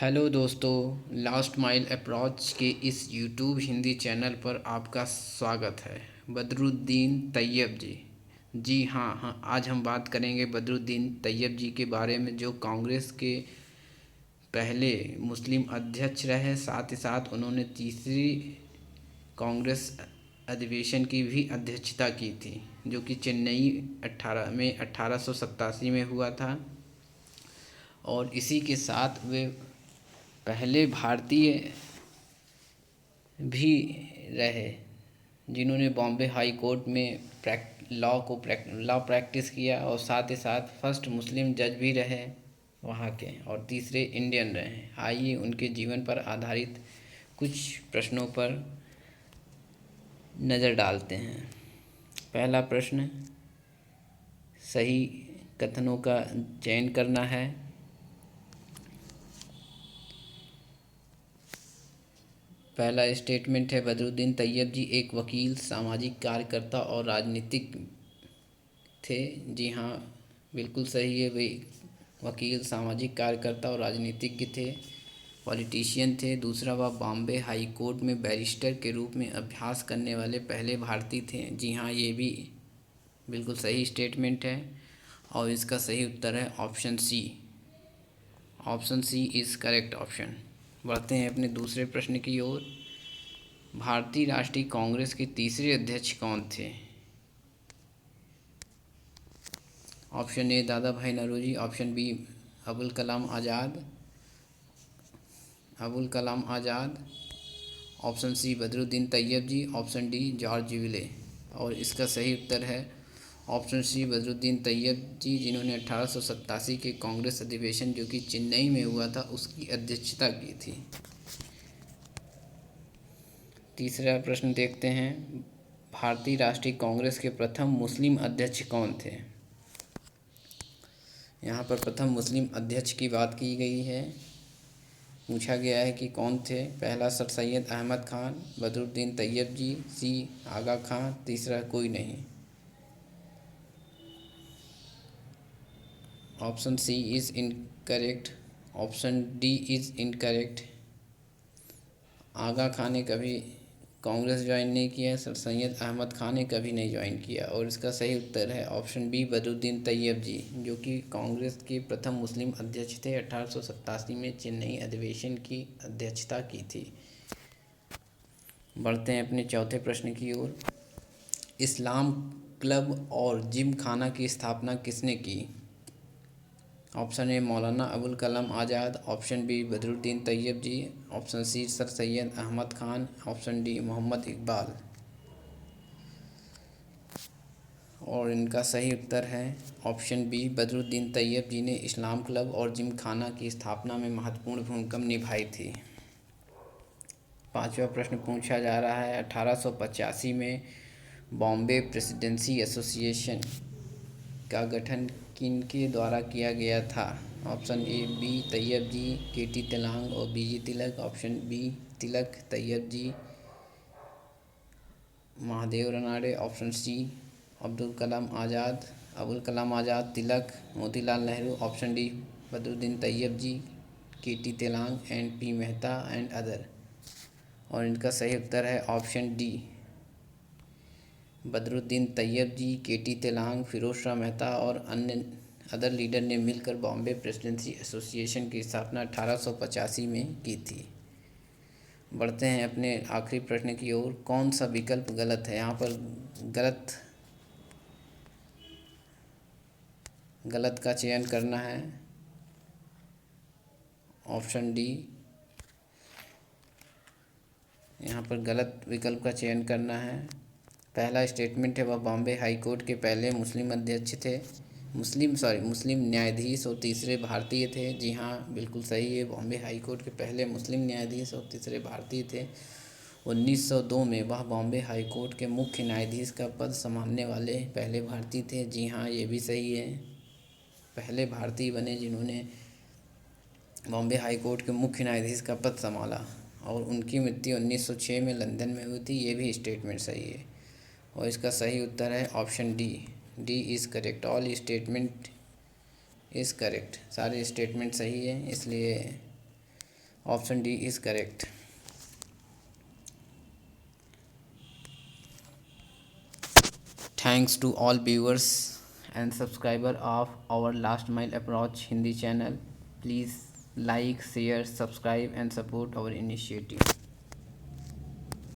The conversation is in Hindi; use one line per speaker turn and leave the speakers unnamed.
हेलो दोस्तों, लास्ट माइल अप्रोच के इस यूट्यूब हिंदी चैनल पर आपका स्वागत है। बदरुद्दीन तैयब जी। जी हाँ, आज हम बात करेंगे बदरुद्दीन तैयब जी के बारे में, जो कांग्रेस के पहले मुस्लिम अध्यक्ष रहे। साथ ही साथ उन्होंने तीसरी कांग्रेस अधिवेशन की भी अध्यक्षता की थी, जो कि चेन्नई 1887 में हुआ था। और इसी के साथ वे पहले भारतीय भी रहे जिन्होंने बॉम्बे हाई कोर्ट में लॉ प्रैक्टिस किया, और साथ ही साथ फर्स्ट मुस्लिम जज भी रहे वहाँ के, और तीसरे इंडियन रहे। आइए उनके जीवन पर आधारित कुछ प्रश्नों पर नज़र डालते हैं। पहला प्रश्न, सही कथनों का चयन करना है। पहला स्टेटमेंट है, बदरुद्दीन तैयब जी एक वकील, सामाजिक कार्यकर्ता और राजनीतिक थे। जी हाँ, बिल्कुल सही है। वे वकील, सामाजिक कार्यकर्ता और राजनीतिज्ञ थे, पॉलिटिशियन थे। दूसरा, वह बॉम्बे हाई कोर्ट में बैरिस्टर के रूप में अभ्यास करने वाले पहले भारतीय थे। जी हाँ, ये भी बिल्कुल सही स्टेटमेंट है, और इसका सही उत्तर है option C. Option C is correct option. बढ़ते हैं अपने दूसरे प्रश्न की ओर। भारतीय राष्ट्रीय कांग्रेस के तीसरे अध्यक्ष कौन थे? ऑप्शन ए दादा भाई Naoroji, option B Abul Kalam Azad, option C Badruddin Tyabji, option D George विले। और इसका सही उत्तर है ऑप्शन सी बदरुद्दीन तैयब जी, जिन्होंने 1887 के कांग्रेस अधिवेशन, जो कि चेन्नई में हुआ था, उसकी अध्यक्षता की थी। तीसरा प्रश्न देखते हैं, भारतीय राष्ट्रीय कांग्रेस के प्रथम मुस्लिम अध्यक्ष कौन थे? यहाँ पर प्रथम मुस्लिम अध्यक्ष की बात की गई है। पूछा गया है कि कौन थे। पहला sir Syed Ahmad Khan, Badruddin Tyabji, C Aga Khan, तीसरा कोई नहीं। Option C is incorrect, option D is incorrect. Aga Khan ने कभी कांग्रेस ज्वाइन नहीं किया, सर सैयद अहमद खान ने कभी नहीं ज्वाइन किया। और इसका सही उत्तर है ऑप्शन बी बदरुद्दीन तैयब जी, जो कि कांग्रेस के प्रथम मुस्लिम अध्यक्ष थे। 1887 में चेन्नई अधिवेशन की अध्यक्षता की थी। बढ़ते हैं अपने चौथे प्रश्न की ओर। इस्लाम क्लब और जिम खाना की स्थापना किसने की? Option A Maulana Abul Kalam Azad, option B Badruddin Tyabji, option C sir Syed Ahmad Khan, option D Mohammad Iqbal. और इनका सही उत्तर है option B Badruddin Tyabji ने इस्लाम क्लब और जिम खाना की स्थापना में महत्वपूर्ण भूमिका निभाई थी। पांचवा प्रश्न पूछा जा रहा है, 1885 में बॉम्बे प्रेसिडेंसी एसोसिएशन का गठन किनके द्वारा किया गया था? Option A B Tyabji, K T Telang और B G Tilak, option B Tilak, Tyabji, Mahadev Ranade, option C Abul Kalam Azad, Tilak, Motilal Nehru, option D Badruddin Tyabji, K T Telang and P Mehta and other. और इनका सही उत्तर है option D Badruddin Tyabji, K T Telang, Firozshah Mehta और अन्य अदर लीडर ने मिलकर बॉम्बे प्रेसिडेंसी एसोसिएशन की स्थापना 1885 में की थी। बढ़ते हैं अपने आखिरी प्रश्न की ओर। कौन सा विकल्प गलत है? यहाँ पर गलत का चयन करना है। ऑप्शन डी, यहाँ पर गलत विकल्प का चयन करना है। पहला स्टेटमेंट है, वह बॉम्बे हाई कोर्ट के पहले मुस्लिम अध्यक्ष थे, मुस्लिम न्यायाधीश और तीसरे भारतीय थे। जी हाँ, बिल्कुल सही है। बॉम्बे हाई कोर्ट के पहले मुस्लिम न्यायाधीश और तीसरे भारतीय थे। 1902 में वह बॉम्बे हाई कोर्ट के मुख्य न्यायाधीश का पद संभालने वाले पहले भारतीय थे। जी हाँ, ये भी सही है। पहले भारतीय बने जिन्होंने बॉम्बे हाई कोर्ट के मुख्य न्यायाधीश का पद संभाला, और उनकी मृत्यु 1906 में लंदन में हुई थी। ये भी स्टेटमेंट सही है, और इसका सही उत्तर है option D. D is correct, all statement is correct. सारे स्टेटमेंट सही है, इसलिए option D is correct. Thanks to all viewers and subscriber of our Last Mile Approach Hindi channel. Please like, share, subscribe and support our initiative.